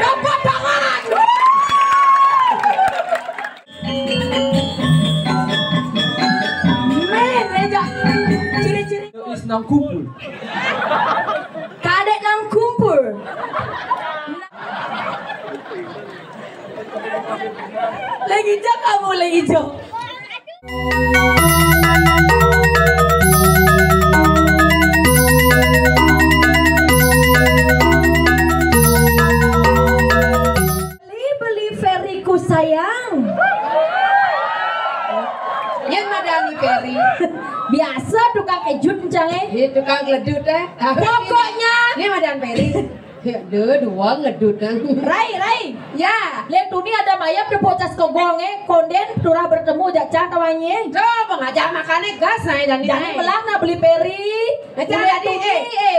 Tepuk tangan. Men, meja. Ciri-ciri Is nang kumpul. kadek nang kumpul. Lagi jak kamu lagi jok. Beli Ferryku sayang. Yang madani Peri. Biasa tukang kejut cengai. Ini tukang ngedut Pokoknya Ini madan Peri. Dua ngedut. Rai. Ya. Lihat tuh nih ada mayap di pocas kogongnya, konden turah bertemu jacang kawannya. Coba ngajak makannya gas naik dan Jadi melana beli peri.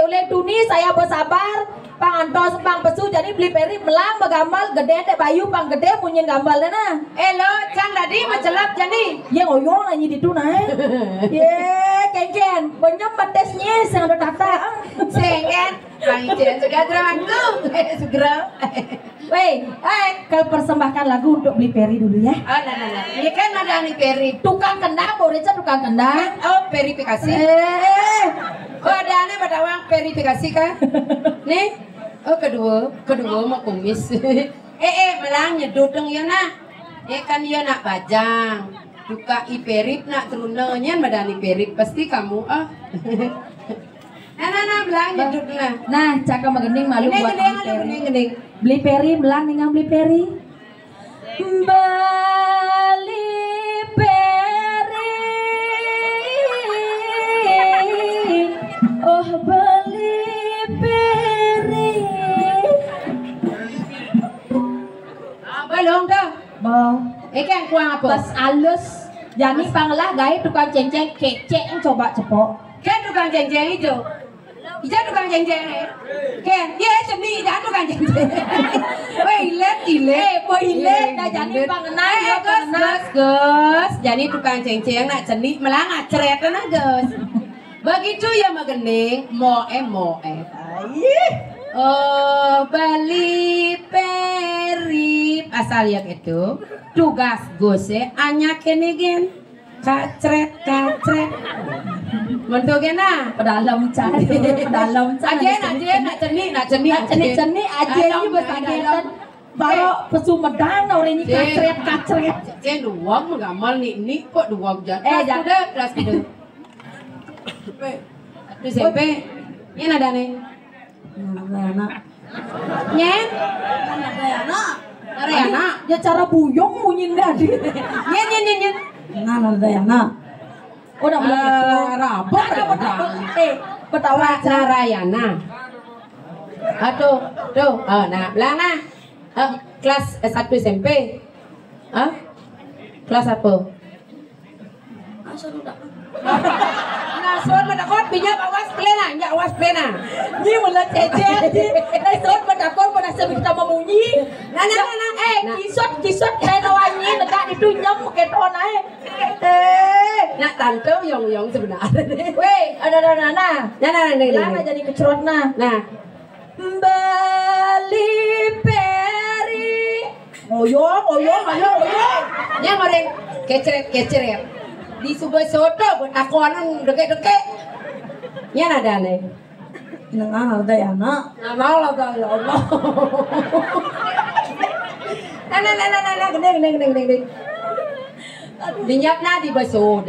Ulet tuni saya bersabar. Pangantos pang pesu jadi beli peri melang begamal gede dek bayu pang gede punyin gambal na. Elo cang tadi macelap jadi. Ye ngoyong aja di tuna ye keken banyak pedesnya sang ada tata. Sengen. Bang Ijen sudah teramangku. Segera. Weh, kalau persembahkan lagu untuk beli peri dulu ya. Oh, nah. Ini kan madani Peri. Tukang kendang, Boreca tukang kendang. Oh, verifikasi. Oh, ada aneh pada uang verifikasi kan? Nih. Oh, kedua mau kumis. Melang nyedudeng ya nak. Kan ya nak bajang. Duka iperip nak terundangnya madani perip pasti kamu Nah, melang nyedudeng nah. Nah, cakap magening malu Ini buat gening. beli peri, melang dengan beli peri. Beli peri. Oh, beli peri. Belum dah. Bang, Kan kuang apa? pas alus. Jani panglah gaya tukang ceng-ceng kece yang coba cepok. Kan tukang jeng-jeng itu. Ija tukang jeng-jeng ni. Kan, dia seni dah tukang jeng-jeng. Ilet dah jani pangenai ya pangenai. Gus. Jadi tukang jeng-jeng nak seni malah ngacret na gus. Begitu ya magening, moe. Oh, beli perip asal yang itu tugas gose anya kenigen kacret mentogen na Pedalam cah, pedalam cah. aja nak ceni aja ini bersagetan. Baru pesu medang orang ini kacret. Cen duang mengamal ni kok duang jat. Jangan. Kelas gitu. Aduh sampai ini ada nih. Nyen? Narayana. Ya cara buyong munyin tadi. Nyen. Narayana. Udah Rabak. Betawa Narayana. Aduh, nah, belang nah. Kelas S1 SMP. Kelas apa? Nah, soal mendakot pinjam awas plena, ya awas plena. Ni mula cece. Nah, soal berdakon pada sebab kita memunyi. Nah. Kisot saya kawannya negak ditunyam keton ae. Nah, tante yong sebenarnya. Weh, ada Nah, Nah. jadi kecerot nah. Nah, Beli peri. Ngoyong. yang orang keceret. Di Subah Soto betakonan deket. Nya ada nih. Nengan ada ya nak. Nama Allah ya Allah. Nah, gede. Dinyapna di baso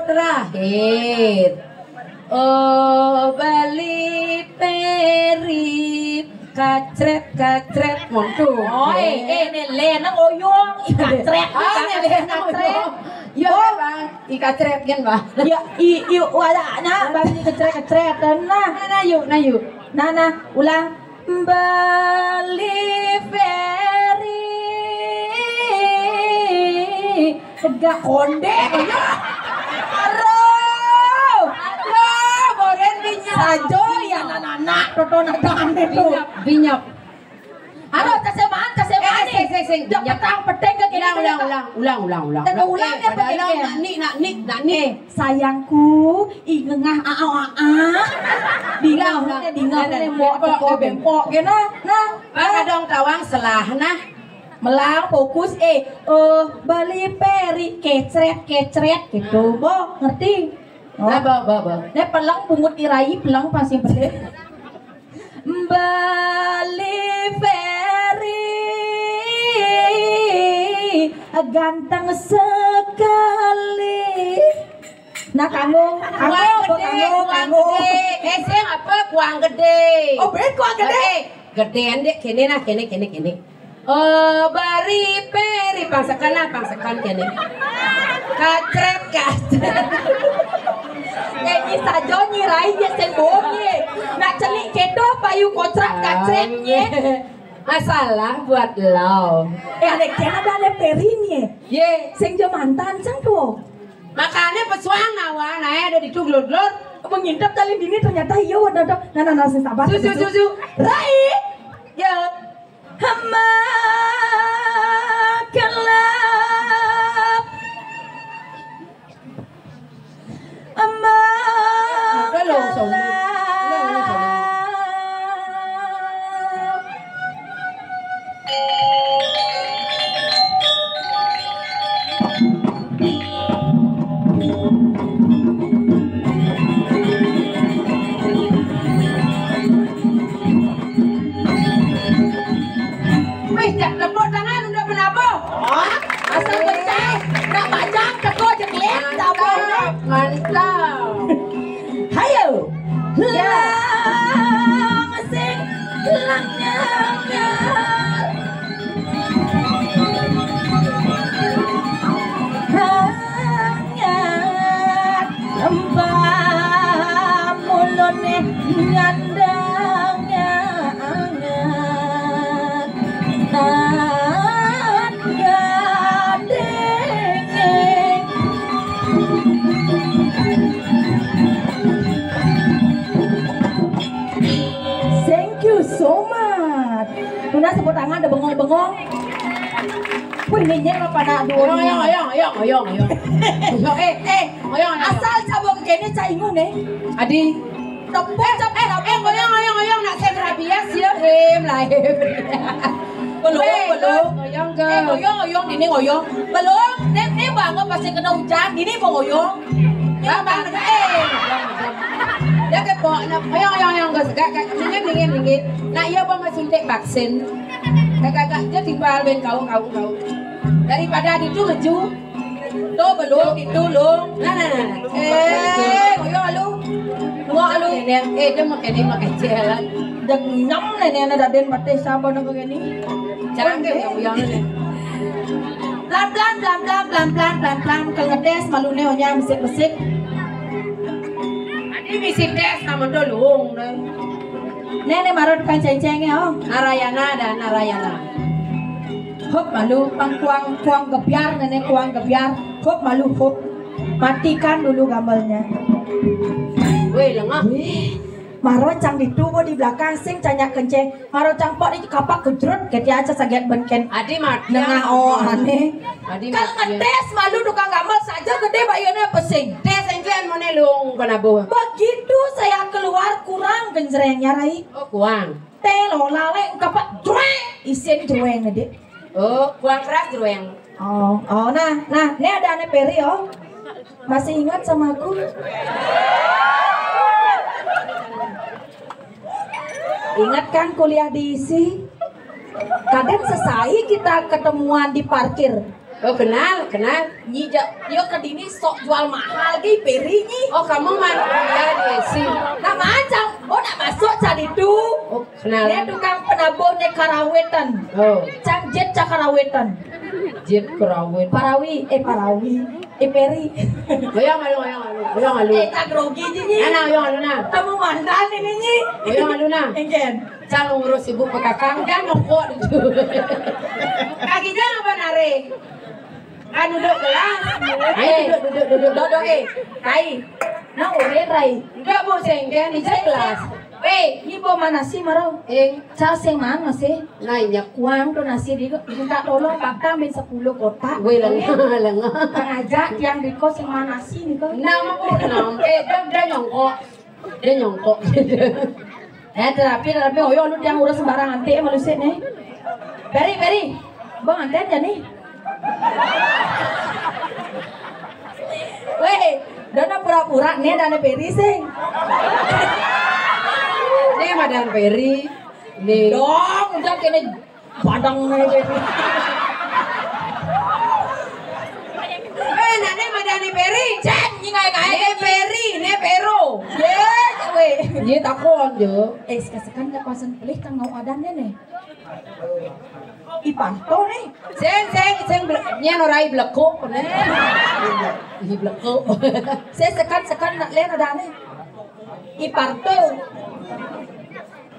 terakhir. Oh, beli perip kacret montu. Ini lena ngoyong kacret. Yo, Bang, ikacret kan, Bang. Ya, wala na bagi kacret nah. Nah, yuk. Nah, ulang. Beli peri. Tegak konde. Sajo ya anak-anak totonan tangan itu. Binyap. Halo, casemaan. sing. Petang peteng ke kene. Ulang. Dan ulangnya begini. Nak ni. Sayangku, ingengah Dingang nembok teko bempok kena. Nah, Kadang tawang selah nah. melang fokus bali peri kecret gitu. Bo, ngerti? Nah, ba. Nek pelang pungut irai pelang pasti pede. Bali peri ganteng sekali. Nah, kanggo. Sing apa kuang gede. Oh, bet kuang gede. Gedean dek kene nah kene. Bari peri pangsakan kene. Kacret. Nyanyi saja nyirai dia sembonyi. Nak celik kedo payu kocrak kacretnya. Masalah buat lo. Ada kena ada perinya. Ye, Sing jo mantan sang tuh. makanya pesuang nawa ada di glor-glor. Mengintip tali dini ternyata iya wadah. Nah, sing sabar. Susu. Rai. Ya. Hama kelap. Ama. Asal pecah, nak macam teko jenglet, tak boleh. Mantap. Hayo, lang sing langnya. Hangat lembah mulone nyandangnya angat. Thank you so much. Tuna sebut tangan ada bengong-bengong. Wih, ini apa pada dua. Oyong. Asal cabang kene caingun Adi. Oyong nak saya rabias ya. Belum. Ngoyong dini ngoyong. Belum. Nek banget pasti kena hujan. Dini mau ngoyong. Bang dia ke po na oyong ringgit. Nak iya ba masuntik vaksin. Kakak dia timbal ben kau. Daripada itu ngeju. Do belum ditulung. Nah. Ngoyong alu. Dia makan jalan. Dak nyam nene ada den batte sabo nang kene. Jangan ke oyong ni. Pelan kengedes malune onya mesik-mesik. Ini misi tes nama dolung. Nene marot kan ceng-cenge Narayana. Hop malu kuang gebiar nene kuang gebiar. Hop malu hop. Matikan dulu gambarnya. Weh lengah. Maro cang ditubo di belakang sing canyak kenceng. Maro cang pok di kapak kejrut keti aja saget benken. Adi mati. Nengah aneh. Kalau ngetes malu tukang gambar saja gede bayarnya pesing. Tes engken monelung kenapa? Begitu saya keluar kurang genjrengnya Rai. Oh kuang. Telo lale kapak jreng isin jreng Dek. Oh kuang keras jreng. Oh, nah, ini ada aneh peri oh. Masih ingat sama aku? Ingat kan kuliah di ISI? Kadang selesai kita ketemuan di parkir. Oh kenal. Nyi yo ke dini sok jual mahal ge peri nyi. Oh kamu man kuliah di ISI. Nah macam, nak masuk cari itu. Oh kenal. Dia tukang penabuh nek karawetan. Oh. Cang jet karawetan. Jet kerawet. Parawi. Peri. Oyong alu. Tak grogi nyi. Ana oyong alu na. Kamu mandan ini nyi. Oyong alu na. Engken. Cang ngurus ibu pekakang dan ngokok itu. Kakinya apa nare? Kan duduk kelas. Duduk. Kai. Nang ore Rai. Enggak bu sengken di kelas. Ibu mana sih marau? Cah sing mana sih? Nanya Uang tuh nasi di minta tolong Pakang bin 10 kotak. gue lengah. Kang ajak yang di kos sing mana sih nih kok? Nama ko nam. Dia nyongkok. Dia nyongkok. Terapi oyo lu yang urus sembarang ante manusia nih. Beri. Bang anten ya nih. Dana pura-pura nih dana Peri sing. Nih Madan Peri. Nih. Dong, udah kene padang nih Peri. Nane Madan Peri. Cek nyingai kae Peri, ne Pero. Ye takon jo. Sekarang ada pasan pelih tang ngau adannya nih. Ipanto nih. Seng nyen orai blekuk ne. Hi blekuk. Sekan nak len adane. Ipanto.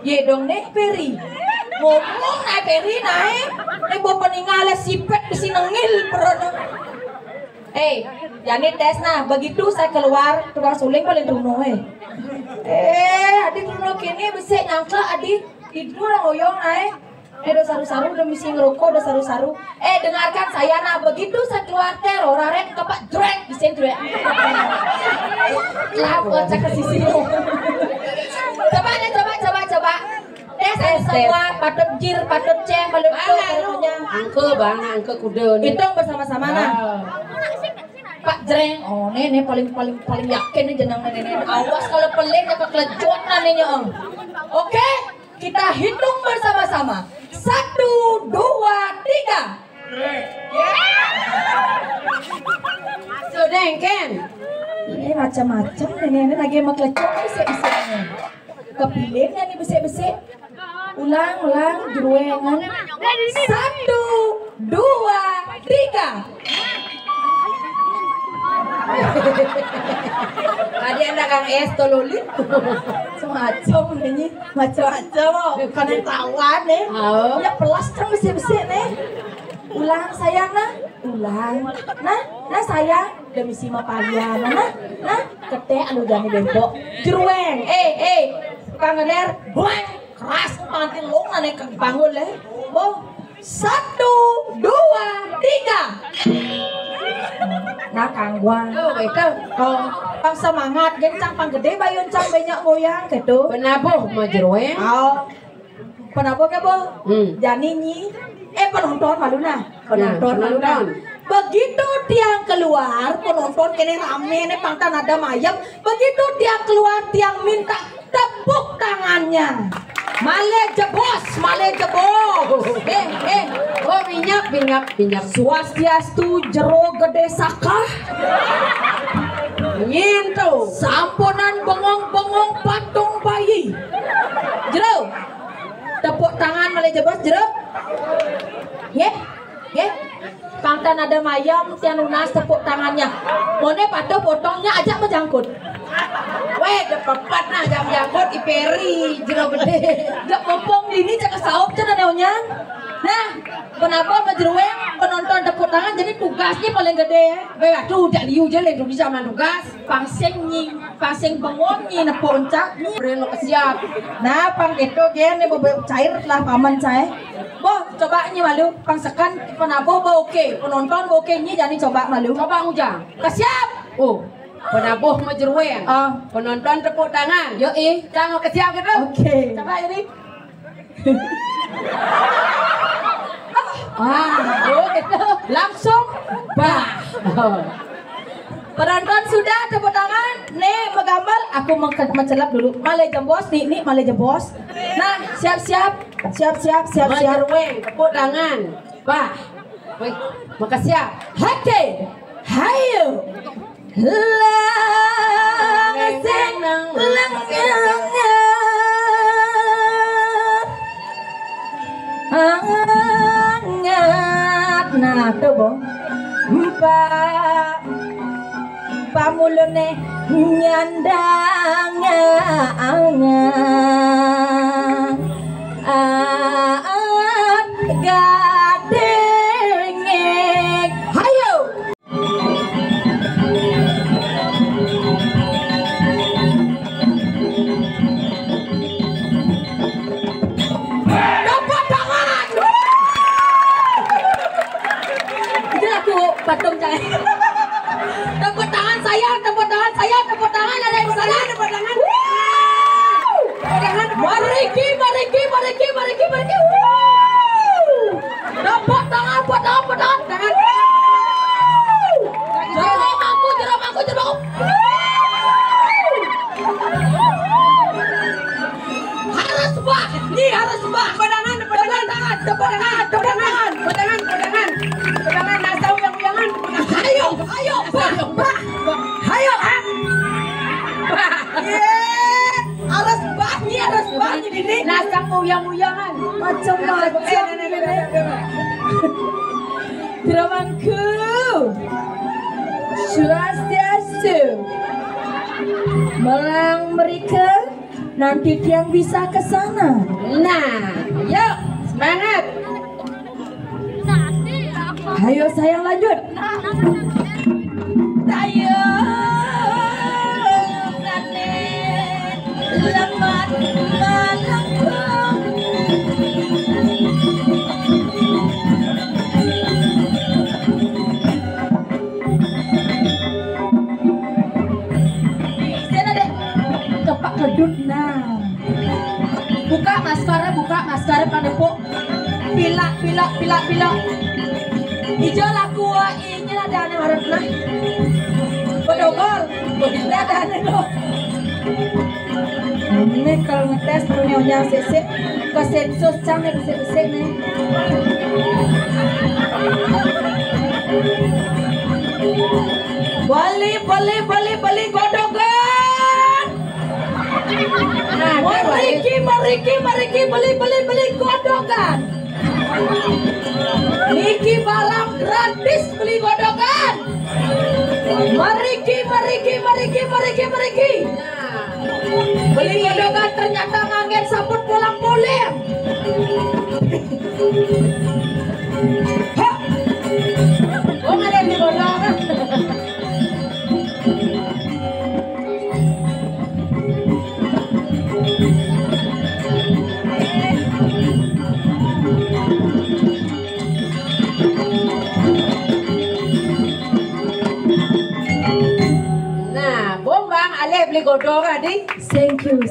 Ye dong nih Peri. Ngomong naik Peri naik. Nih bawa peninggalan sipet besi nengil perono. Jadi tes nah, begitu saya keluar tukang suling paling runo adik runo kini bisa nyangka adik itu orang oyong udah saru-saru udah misi ngerokok udah saru-saru dengarkan saya nah begitu saya keluar teroraren kepak drek bisa drek lah bocah ke sisi coba tes semua patut jir patut ceng patut angke kuda itu bersama-sama nah Pak Jreng, nih paling yakin nih jenang nenek. Awas kalau pelik dapat kelejot nanenya om. Oke, kita hitung bersama-sama. 1, 2, 3. Sudah Ken. Ini macam-macam nenek lagi mau kelejot bisa-bisanya. Kepilihnya nih bisa-bisa. Ulang jeruengan. 1, 2, 3. Tadi anda Kang Es tololit. Semacam ini, macam-macam kan yang tawan nih. Ya pelas kan besi-besi nih. Ulang sayang nah, ulang. Nah sayang demi si mapalian nah kete anu jani bempok. Jerueng, Kang Ener, buang keras pantin long nih bangun leh. Boh, 1, 2, 3. Nah kangguan pang semangat gencang pang gede bayun cang banyak goyang gitu penabuh majeroeng penabuh ke boh jani nyi penonton malu nah penonton begitu tiang keluar penonton kene rame nih pangtan ada mayam begitu tiang keluar tiang minta tepuk tangannya Male jebos oh minyak swastiastu jero gede sakah nyintu samponan bengong patung bayi jero tepuk tangan male jebos jero pangtan ada mayam tiang lunas tepuk tangannya mone patung potongnya aja menjangkut depat nah jam-jamut Iperi jero gede. Jak pompong ini cak saup cak neonya. Nah, kenapa majerueng penonton tepuk tangan jadi tugasnya paling gede ya. Aduh, dak liu je lek bisa man tugas. Pasing bengong nyi nepok encak nyi. Beren lo kesiap. Nah, pang itu gen cair lah paman saya. Boh, coba nyi malu pang sekan penabo oke. Penonton oke nyi jadi coba malu. Coba ngujang. Kesiap. Penabuh majerueng. Penonton tepuk tangan. Yo jangan kesiap gitu. Oke. Coba ini. Gitu. Langsung bah. Penonton sudah tepuk tangan. Nih mengambil. Aku mencelap dulu. Male jembos nih male jembos. Nah siap. Majerueng tepuk tangan. Bah. Woi, makasih ya. Oke. Hayo. Hangat nah tuh boh pamulone nyandang angan gadengek hayo Mariki. Dapat tangan. Jerong aku. Harus bah. Pedangan. Nasau yang uyangan. Ayo, bah. Harus bah ini. Nasang uyang-uyangan. Macam-macam. Dramangku. Swastiastu. Melang mereka. Nanti tiang bisa ke sana. Nah, yuk semangat. Ayo sayang lanjut. Ayo, lembat malangkung. Sana deh, kepak kedut nah. Buka maskara pandepok. Pilak. Hijau laku ini ada aneh harap lah. Bedogol, tidak ada aneh loh. Ini kalau ngetes punya sesek ke sensus canggih besek nih. Beli godogan. Mariki beli godogan. Niki barang gratis beli godogan. Mariki. Beli godogan ternyata ngangen sabut pulang-pulang. Oh ada di godogan. Beli godongan nih. Thank you.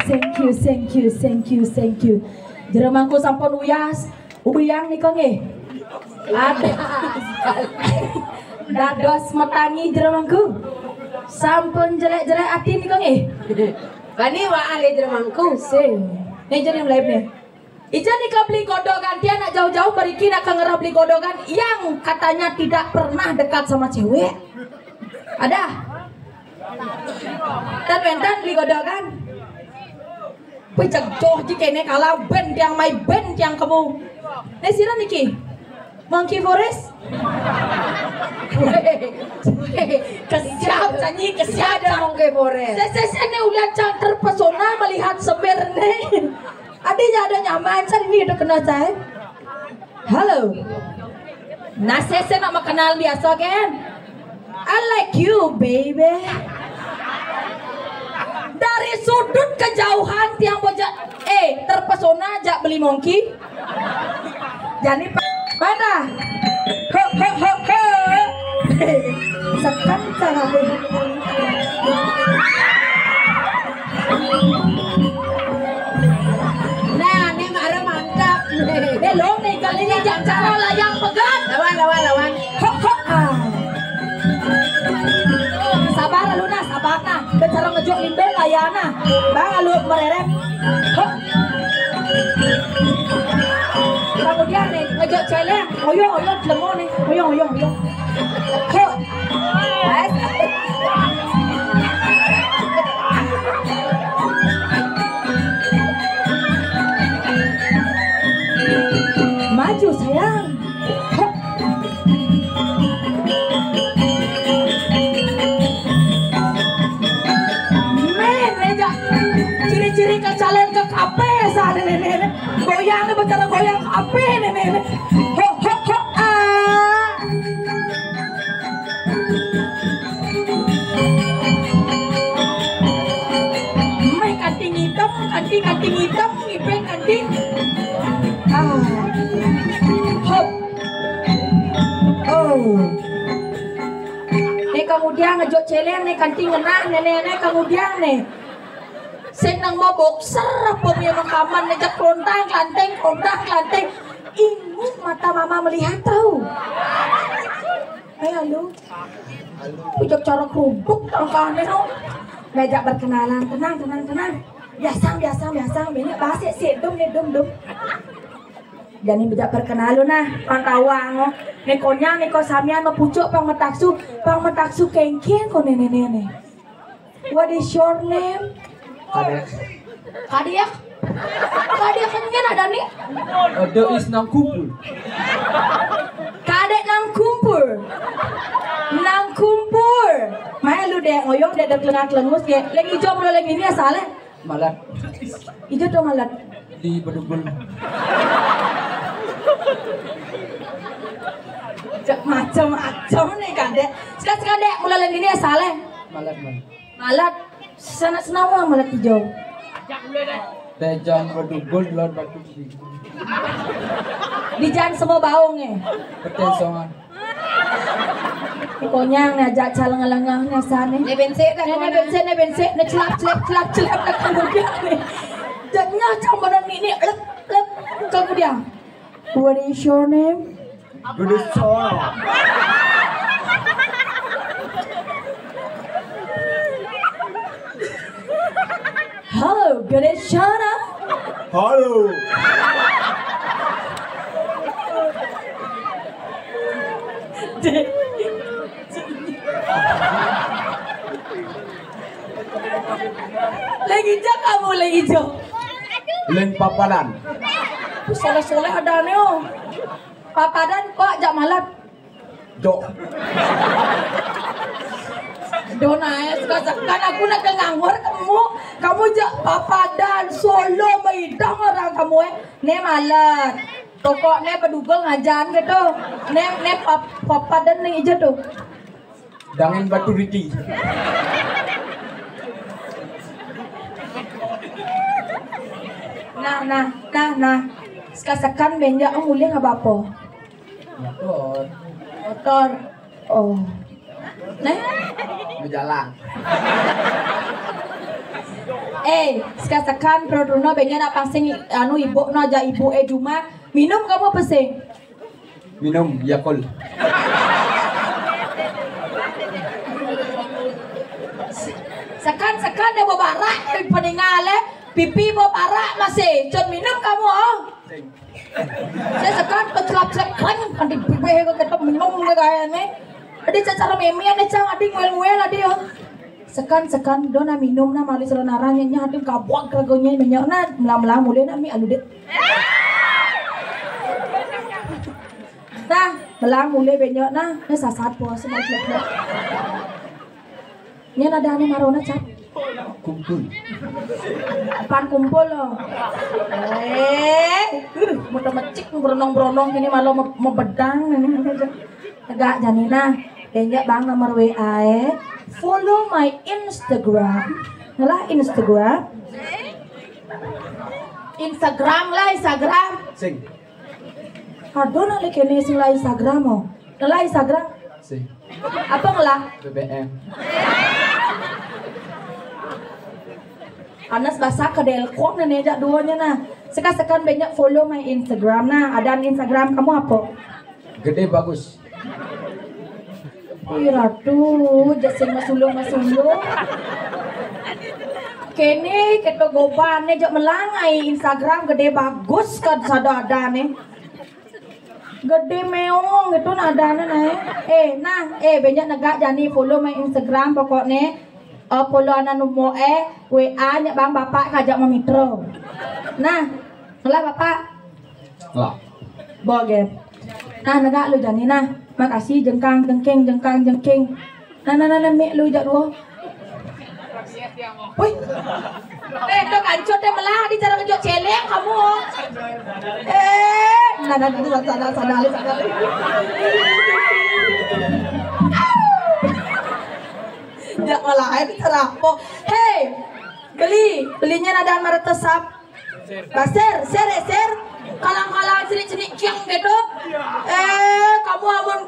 Jeremangku sampun uyas. Uyang nih kong ada. Dados metangi jeremangku. Sampun jelek-jelek hati nih kong Bani wa ale jeremangku. Nih jadi live nih. Ijan nih beli godongan dia nak jauh-jauh beriki nak ngerap beli godongan yang katanya tidak pernah dekat sama cewek. Ada? Dan beli godogan. Pecah joh jika ini kalau band yang main band yang kamu. Sira niki, Monkey Forest. Kesiap Monkey Forest. Saya ini udah terpesona melihat sebenarnya. Adanya ada nyaman, saya ini udah kenal saya. Halo. Nah saya nak kenal biasa kan. I like you baby. Dari sudut kejauhan tiang bojak terpesona ajak beli monkey. Jadi mana? Ho. Sekan cara nah, ini marah mantap. Belum nih kali ini jangan cara lah yang pegang. Lawan. Ho. Sabar Luna, sabarna. Bicara ngejok limbel layana. Bang alu mererep. Hop. Kemudian nih ngejok celeng. Oyong lemon nih. Oyong. Hop. Maju sayang. Hop. Ciri-ciri kecalen ke kape saat nenek goyang bicara goyang kape nenek ho mai kanting hitam ipeng kanting hop nih kemudian ngejok celeng nih kanting ngenah nenek kemudian nih Sing nang mau boxer apa punya makaman ngejak klontang klanteng. Ingus mata mama melihat tahu. Halo. Ujak cara kerubuk tangkane no. Ngajak berkenalan, tenang. Biasa, banyak bahasa sih, dum. Jadi bijak perkenalan nah, pantawang, nekonya, neko samian, pucuk, pang metaksu kengkeng ko nene. What is your name? Kadiak kan ada nih? Ada is nang kumpul. Kadek nang kumpul. Maya lu dek ngoyong dek lengus ge. Leng ijo mulu leng ini asale. Malat Ijo tuh malat. di Bedugul. Macam nih kadek. Sekarang dek mulu leng ini asale. Malat. Sana senawa malat ijo. Dejang Bedugul lor batu di. Di jalan semua baungnya. Betul songan. Konyang ngajak calang-alangah ngasane. Ne bensin dah. Ne bensin, ne celap nak kemudian nih. Jadinya cambaran ini lep kemudian. What is your name? Gede songan. Halo, Gadeshana. Halo. Lagi jak kamu lagi jo. Leng papadan. Soleh ada neo. Papadan kok jak malat. Dok. Dona sekarang aku nak nganggur kamu jak papadan Solo Maidang orang kamu ne malat. Toko ne Bedugul ngajan gitu. Ne papadan nih aja tuh. Dangin batu riti. Nah. Sekarang benja ang uli nga bapo. Motor. Oh. Nah. Berjalan. Sekarang produno benja na pasing ibu no aja ibu Juma. Minum kamu pesing. Minum Yakult. Sekan dia babarak peningale pipi babarak masih jod minum kamu oh. Saya sekan kecelap kan di pipi ko ketep minum gaya ne. Adi cara memian cang adi ngel adi oh. Sekan dona minum na mali selenaranya nya adi kabuak ragonya menyona melam mulai nami alu dek. Nah, melang mulai benyona na sasat po semua klep. Nya nadane marona cap. Kumpul. Pan kumpul loh. Mudah mecik beronong kini malah membedang tegak janina. Enggak bang nomor WA follow my Instagram. Ngalah Instagram. Instagram. Sing. Aduh nali kene sing lah Instagram oh. Ngalah Instagram. Sing. Apa ngalah? BBM. Anas bahasa kedelkok nenek jak duanya nah. Sekarang banyak follow my Instagram nah. Ada Instagram kamu apa? Gede bagus. Ih ratu, jasin masulung. Kene keto gobane jak melangai Instagram gede bagus kan sada nih. Gede meong gitu nadane nah. Banyak negak jani follow my Instagram pokoknya. Follow anak numo WA nya bang bapak kajak memitro. Nah, ngelah bapak. Lah. Bogen. Nah, negak lu jani nah. Makasih jengkang. Nah, mek lu jak dua. Wih. Itu kancot deh melah di cara ngejok celeng kamu. Sadar. Jak malah terapo. Hei, belinya ada meretesap. Baser, ser. Kalang cenik kiang gitu. Kamu amun.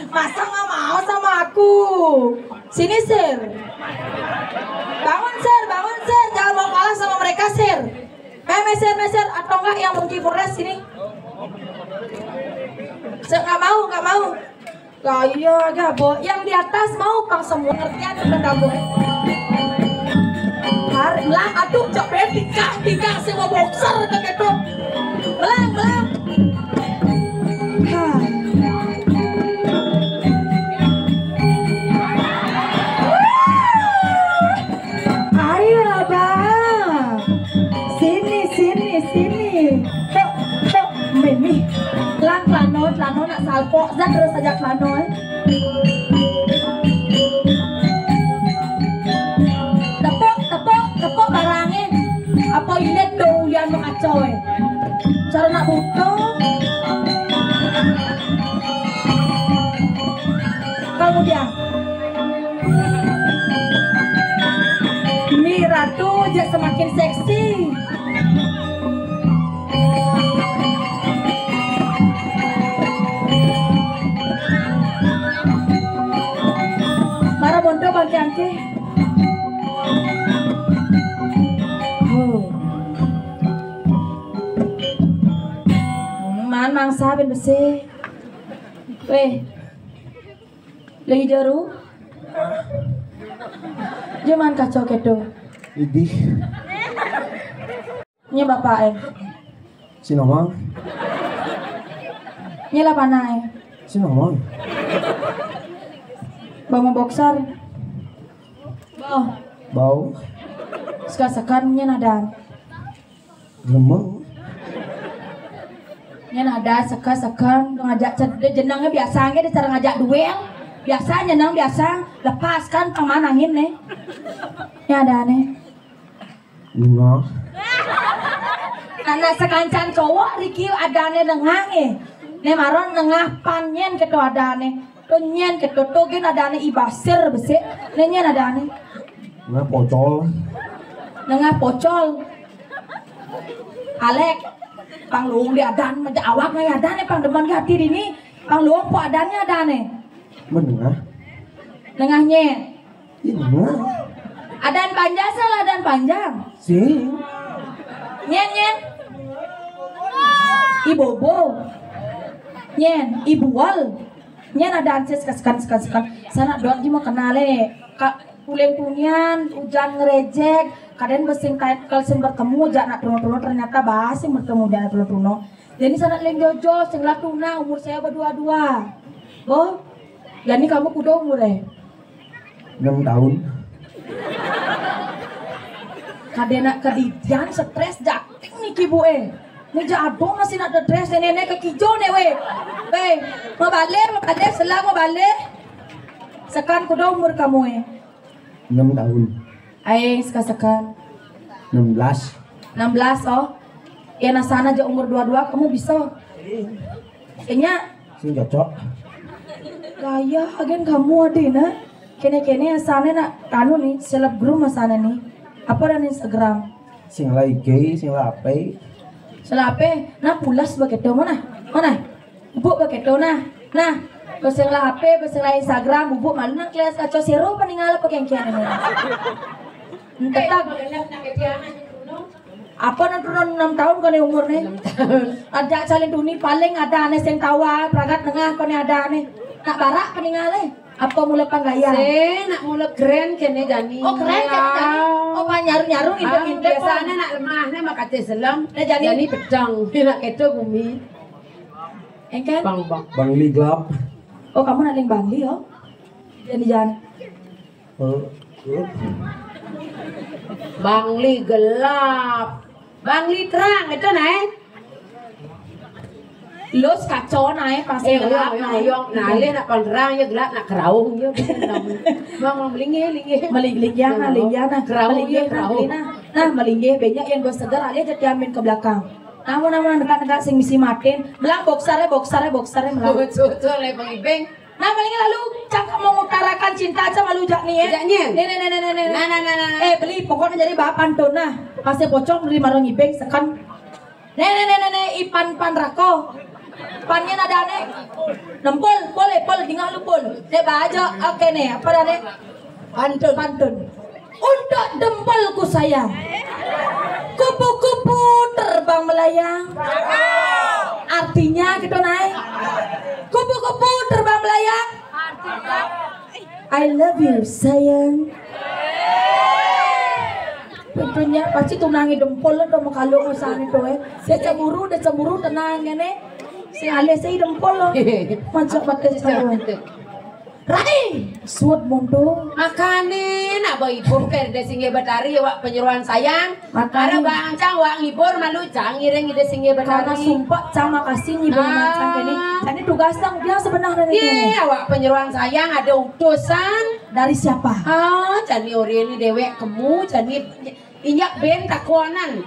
Masa nggak mau sama aku? Sini ser. kasir. Meser atau enggak yang Monkey Forest ini? Nggak mau. Gaya gabo. Yang di atas mau pang semua ngertian udah gabo. Lah aduh capek tiga semua boxer kayak itu. Belang. Ayo abang. Sini. Mimi. Lano nak salpo zat terus ajak lano Tepok barangnya. Apa ini tuh yang mengacau cara nak butuh. Kemudian ini ratu jadi semakin seksi. Mara bondo bagi angke. Mangsa ben besi. Weh. Lagi jaru. Jangan kacau kedo. Idih. Nya bapak Sinomang. Nya lah panai. Sinomang. Bawa boxer. Bau. Sekan nya nadan. Lemeng. Nya nada sekan ngajak jenangnya biasanya dia cara ngajak duel. Biasanya nang biasa lepaskan pemanangin nih. Nya ada nih. Lima. Anak sekancan cowok Riki adane nengah ne maron nengah panyen keto adane to nyen keto to gen adane ibasir besi ne nyen adane Nengah pocol. nengah pocol Alek pangluung di adan menja awak ngai adane pang deman hati dini pangluung po adannya adane Menengah. nengahnya Ini. adan panjang salah adan panjang Si. nyen ibobo nyen ibual nyen ada anses sekan sana doang di mau kenale kak puleng tunian hujan ngerejek kadang besing kait kalsen bertemu jak nak tuno ternyata bahas yang bertemu dan tuno jadi sana leng jojo sing tuna umur saya berdua boh jadi kamu kudu umur 6 tahun. Kadena kedidian stres jakting nih kibu Ngeja adong masih nak ada dress nenek ke kijo nih mau balik selang mau balik sekan kuda umur kamu 6 tahun. sekan 16. 16 oh ya nasana aja umur 22 kamu bisa kayaknya Sing cocok. kaya agen kamu adina kene asane nak kanu nih selebgram asane nih apa dan Instagram Sing lah IG, sing lah apa? Selape, nah pulas begitu mana? Bubuk begitu nah. Beseng lah HP, beseng lah Instagram, bubuk malu nang kelas kacau seru peninggal pakai kian ini. Tetap. Apa nang turun 6 tahun kau umur nih? Ada salin tuni paling ada aneh yang tawa, peragat tengah kau ada aneh. Nak barak peninggal apa mulai panggaya? Nak mulai keren kene jani. Oh keren kan? Oh nyaru itu biasanya nak lemahnya makate selam. Jani pedang, nak itu bumi. Engkan? Bangli gelap. Oh kamu nak ling Bangli oh? Jadi jangan. Bangli gelap, Bangli terang itu naik. Los kacau naik pasti gelap yang nale nak penerang ya gelap nak keraung ya mau melingih meligjana keraung nah melingih banyak yang gue segar aja jadi amin ke belakang namun dekat sing misi matin belang boksare melang betul le pengibeng nah melingih lalu cangkem mengutarakan cinta aja malu jak nih nah beli pokoknya jadi bapak pantun nah pasti pocong beli marang ibeng sekan ipan rako pannya ada aneh nempol boleh tinggal lu pol baju oke nih apa nih pantun untuk dempelku sayang. Kupu-kupu terbang melayang. Artinya gitu naik. Kupu-kupu terbang melayang. I love you sayang. Tentunya pasti tunangi dempol lah dong kalau misalnya tuh dia cemburu tenang nih. Si alis si dempol loh. Macam batas cewek. Rai, suat mondo. Makanin, apa ibu kerde singe batari wak penyeruan sayang. Ada bang cang wak ngibur malu cang ireng ide singe batari. Karena sumpah cang makasih ngibur macam ini. Ini tugas yang dia sebenarnya ini. Iya, wak penyeruan sayang ada utusan dari siapa? Cani ori ini dewek kemu, cani inyak ben takuanan.